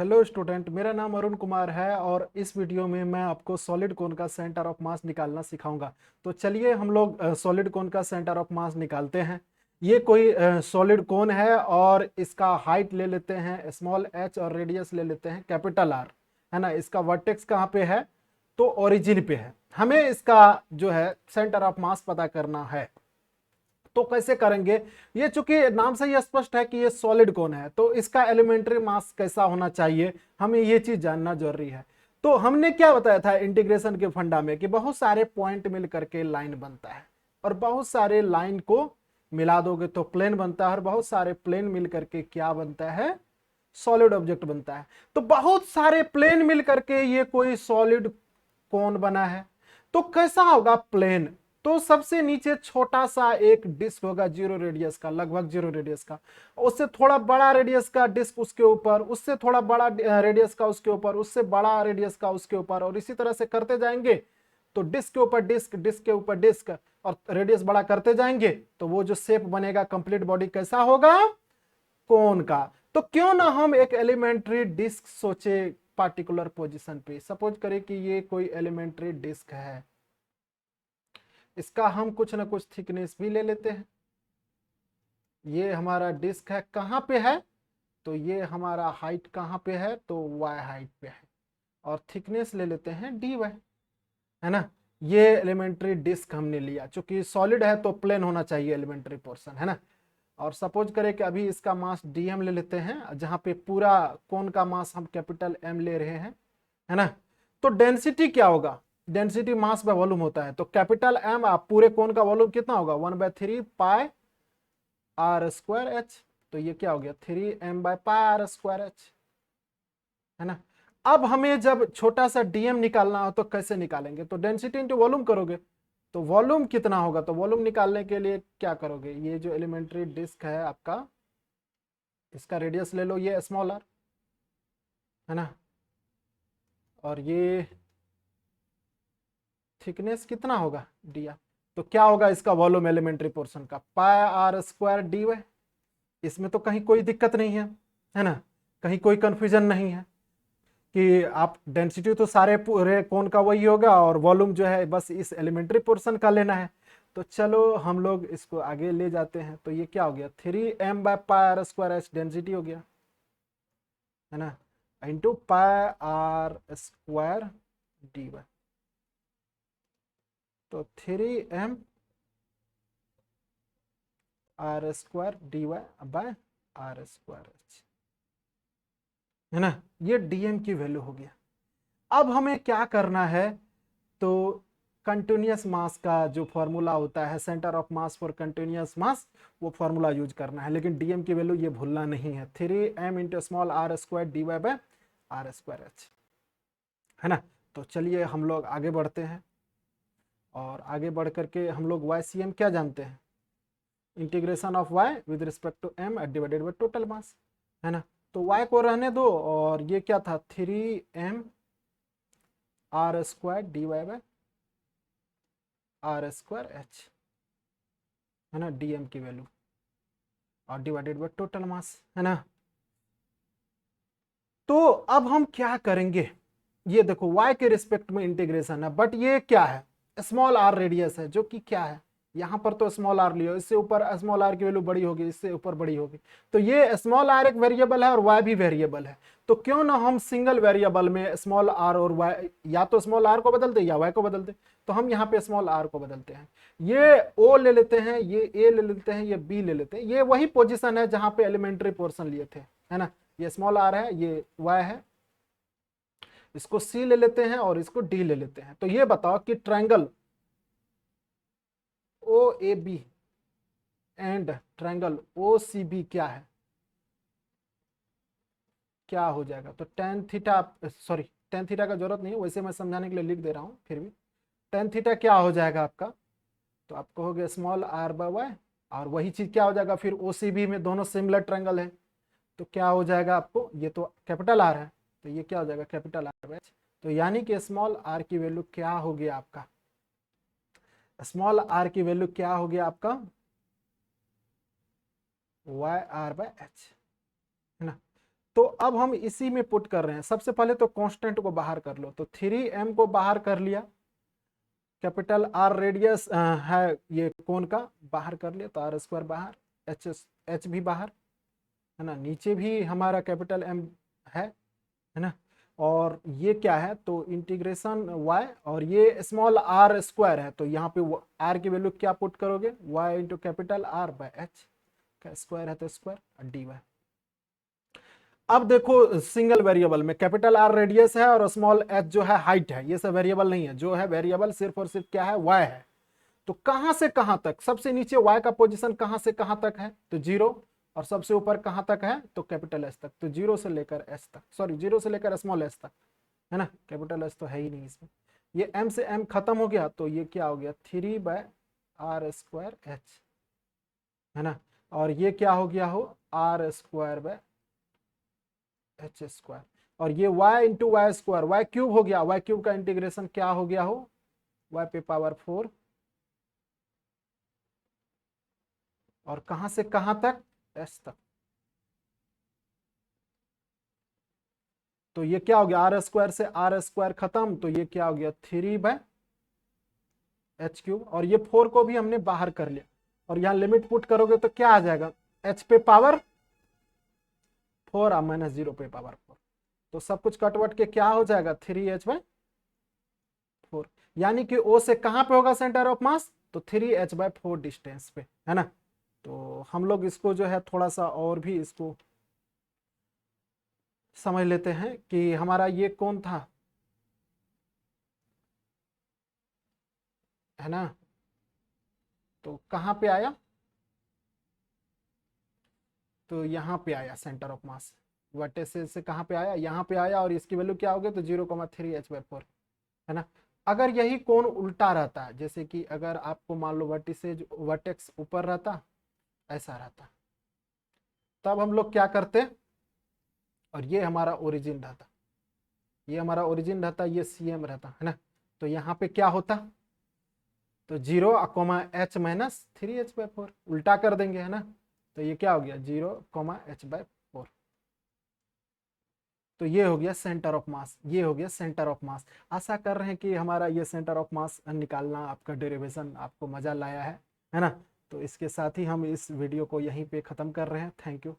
Hello student, मेरा नाम अरुण कुमार है और इस वीडियो में मैं आपको सॉलिड कोन का सेंटर ऑफ मास निकालना सिखाऊंगा। तो चलिए हम लोग सॉलिड कोन का सेंटर ऑफ मास निकालते हैं। ये कोई सॉलिड कोन है और इसका हाइट ले लेते हैं स्मॉल h और रेडियस ले लेते हैं कैपिटल R, है ना। इसका वर्टेक्स कहाँ पे है? तो ओरिजिन पे है। हमें इसका जो है सेंटर ऑफ मास पता करना है। तो कैसे करेंगे? ये चूंकि नाम से ही स्पष्ट है कि ये सॉलिड कोन है, तो इसका एलिमेंट्री मास कैसा होना चाहिए, हमें ये चीज जानना जरूरी है। तो हमने क्या बताया था इंटीग्रेशन के फंडा में कि बहुत सारे पॉइंट मिल करके लाइन बनता है और बहुत सारे लाइन को मिला दोगे तो प्लेन बनता है और बहुत सारे प्लेन मिल करके क्या बनता है? सॉलिड ऑब्जेक्ट बनता है। तो बहुत सारे प्लेन मिल करके ये कोई सॉलिड कोन बना है। तो कैसा होगा प्लेन? तो सबसे नीचे छोटा सा एक डिस्क होगा जीरो रेडियस का, लगभग जीरो रेडियस का। उससे थोड़ा बड़ा रेडियस का डिस्क उसके ऊपर, उससे थोड़ा बड़ा रेडियस का उसके ऊपर, उससे बड़ा रेडियस का उसके ऊपर, और इसी तरह से करते जाएंगे। तो डिस्क के ऊपर डिस्क, डिस्क के ऊपर डिस्क, और रेडियस बड़ा करते जाएंगे तो वो जो शेप बनेगा कंप्लीट बॉडी कैसा होगा? कोन का। तो क्यों ना हम एक एलिमेंट्री डिस्क सोचे पार्टिकुलर पोजीशन पे। सपोज करें कि ये कोई एलिमेंट्री डिस्क है, इसका हम कुछ ना कुछ थिकनेस भी ले लेते हैं। ये हमारा डिस्क है, कहाँ पे है? तो ये हमारा हाइट कहाँ पे है? तो y हाइट पे है, और थिकनेस ले लेते हैं dy, है ना। ये एलिमेंट्री डिस्क हमने लिया, चूंकि सॉलिड है तो प्लेन होना चाहिए एलिमेंट्री पोर्शन, है ना। और सपोज करें कि अभी इसका मास dm ले लेते हैं, जहां पे पूरा कोन का मास हम कैपिटल M ले रहे हैं, है ना। तो डेंसिटी क्या होगा? डेंसिटी मास बाय वॉल्यूम होता है। तो कैपिटल M आप पूरे कोन का वॉल्यूम कितना होगा? 1/3 पाई आर स्क्वायर एच। तो ये क्या हो गया? 3m by pi r square h, है ना। अब हमें जब छोटा सा डीएम निकालना हो तो कैसे निकालेंगे? तो डेंसिटी इंटू वॉल्यूम करोगे। तो वॉल्यूम कितना होगा? तो वॉल्यूम निकालने के लिए क्या करोगे? ये जो एलिमेंट्री डिस्क है आपका, इसका रेडियस ले लो, ये स्मॉल आर, है ना। और ये थिकनेस कितना होगा? D R. तो क्या होगा इसका वॉल्यूम एलिमेंट्री पोर्शन का? पाई आर स्क्वायर डी वाई। इसमें तो कहीं कोई दिक्कत नहीं है ना, कहीं कोई कंफ्यूजन नहीं है कि आप डेंसिटी तो सारे पूरे कोन का वही होगा और वॉल्यूम जो है बस इस एलिमेंट्री पोर्शन का लेना है। तो चलो हम लोग इसको आगे ले जाते हैं। तो ये क्या हो गया? 3m by pi r square h density हो गया, है ना, into pi r square d y. तो 3m r square d y by r square h, है ना। ये डीएम की वैल्यू हो गया। अब हमें क्या करना है? तो कंटिन्यूअस मास का जो फॉर्मूला होता है, centre of mass for continuous mass, वो फॉर्मूला यूज करना है। लेकिन डीएम की वैल्यू ये भूलना नहीं है, 3m into small r square d y by r square h, है ना। तो चलिए हम लोग आगे बढ़ते हैं, और आगे बढ़ करके हम लोग वाई सी एम क्या जानते हैं? Integration of y with respect to m divided by total mass, है ना। तो वाई को रहने दो, और ये क्या था? 3m r square d y by r square h, है ना, डीएम की वैल्यू, और डिवाइडेड बाय टोटल मास, है ना। तो अब हम क्या करेंगे? ये देखो y के रिस्पेक्ट में इंटीग्रेशन है, बट ये क्या है? स्मॉल आर रेडियस है, जो कि क्या है, यहां पर तो स्मॉल आर लियो, इससे ऊपर स्मॉल आर की वैल्यू बड़ी होगी, इससे ऊपर बड़ी होगी। तो ये स्मॉल आर एक वेरिएबल है और y भी वेरिएबल है। तो क्यों ना हम सिंगल वेरिएबल में स्मॉल आर और y, या तो स्मॉल आर को बदलते या y को बदलते। तो हम यहाँ पे स्मॉल आर को बदलते हैं। ये o ले लेते हैं, ये a ले लेते हैं, ये b ले लेते हैं। ये वही पोजिशन है जहां पे एलिमेंट्री पोर्शन लिए थे, है ना। ये स्मॉल आर है, ये y है, इसको सी ले लेते हैं और इसको डी ले लेते हैं। तो ये बताओ कि triangle O A B and triangle O C B क्या है? क्या हो जाएगा? तो tan theta, sorry tan theta का जरूरत नहीं है, वैसे मैं समझाने के लिए लिख दे रहा हूं, फिर भी टेन थीटा क्या हो जाएगा आपका? तो आप कहोगे स्मॉल आर बाय वाई, और वही चीज क्या हो जाएगा फिर ओ सी बी में? दोनों सिमिलर ट्रायंगल है, तो क्या हो जाएगा आपको? ये तो कैपिटल आर है, तो ये क्या हो जाएगा? Capital R by H. तो यानी कि स्मॉल आर की वैल्यू क्या होगी आपका? स्मॉल आर की वैल्यू क्या हो गया आपका? वाई आर बाय एच, है ना। तो अब हम इसी में पुट कर रहे हैं। सबसे पहले तो कांस्टेंट को बाहर कर लो, तो 3m को बाहर कर लिया, कैपिटल आर रेडियस है ये कोण का, बाहर कर लिया तो आर स्क्वायर बाहर, एच भी बाहर है ना, नीचे भी हमारा कैपिटल एम है ना, और ये क्या है तो इंटीग्रेशन y, और ये स्मॉल आर स्क्वायर है, तो यहाँ पे r की वैल्यू क्या पुट करोगे, y into capital R by H, का स्क्वायर है तो स्क्वायर डी वाई। अब देखो सिंगल वेरिएबल में कैपिटल आर रेडियस है और स्मॉल एच जो है हाइट है, ये सब वेरिएबल नहीं है, जो है वेरिएबल सिर्फ और सिर्फ क्या है, y है। तो कहां से कहां तक, सबसे नीचे y का पोजीशन कहां से कहां तक है तो 0, और सबसे ऊपर कहां तक है तो कैपिटल एस तक, तो 0 से लेकर एस तक, सॉरी 0 से लेकर स्मॉल एस तक है ना, कैपिटल एस तो है ही नहीं इसमें। ये m से m खत्म हो गया तो ये क्या हो गया 3 बाय आर स्क्वायर एच है ना, और ये क्या हो गया हो r square by h square, और ये y into y square, y cube हो गया, वाई क्यूब का इंटीग्रेशन क्या हो गया हो y पे पावर 4, और कहां से कहां तक s तक, तो ये क्या हो गया आर स्क्वायर से आर स्क्वायर खत्म, तो ये क्या हो गया 3 बाय एच क्यूब, और ये 4 को भी हमने बाहर कर लिया, और यहाँ लिमिट पुट करोगे तो क्या आ जाएगा h पे पावर 4 माइनस 0 पे पावर 4, तो सब कुछ कटवट के क्या हो जाएगा 3h बाय 4, यानी कि O से कहां पे होगा सेंटर ऑफ मास तो 3h बाय 4 डिस्टेंस पे है ना। तो हम लोग इसको जो है थोड़ा सा और भी इसको समझ लेते हैं कि हमारा ये कौन था है ना, तो कहां पे आया, तो यहाँ पे आया सेंटर ऑफ मास, वर्टिसेस से कहां पे आया यहाँ पे आया, और इसकी वैल्यू क्या होगी तो 0,3h/4 है ना। अगर यही कोण उल्टा रहता है, जैसे कि अगर आपको मान लो वर्टिसेज वर्टेक्स ऊपर रहता, ऐसा रहता, तब हम लोग क्या करते, और ये हमारा ओरिजिन रहता, ये हमारा ओरिजिन रहता, ये CM रहता है ना, तो यहाँ पे क्या होता तो 0, h माइनस 3h/4, उल्टा कर देंगे है ना, तो ये क्या हो गया 0, h/4, तो ये हो गया सेंटर ऑफ मास, ये हो गया सेंटर ऑफ मास। आशा कर रहे हैं कि हमारा ये सेंटर ऑफ मास निकालना आपका डेरिवेशन आपको मजा लाया है ना। तो इसके साथ ही हम इस वीडियो को यहीं पे ख़त्म कर रहे हैं। Thank you.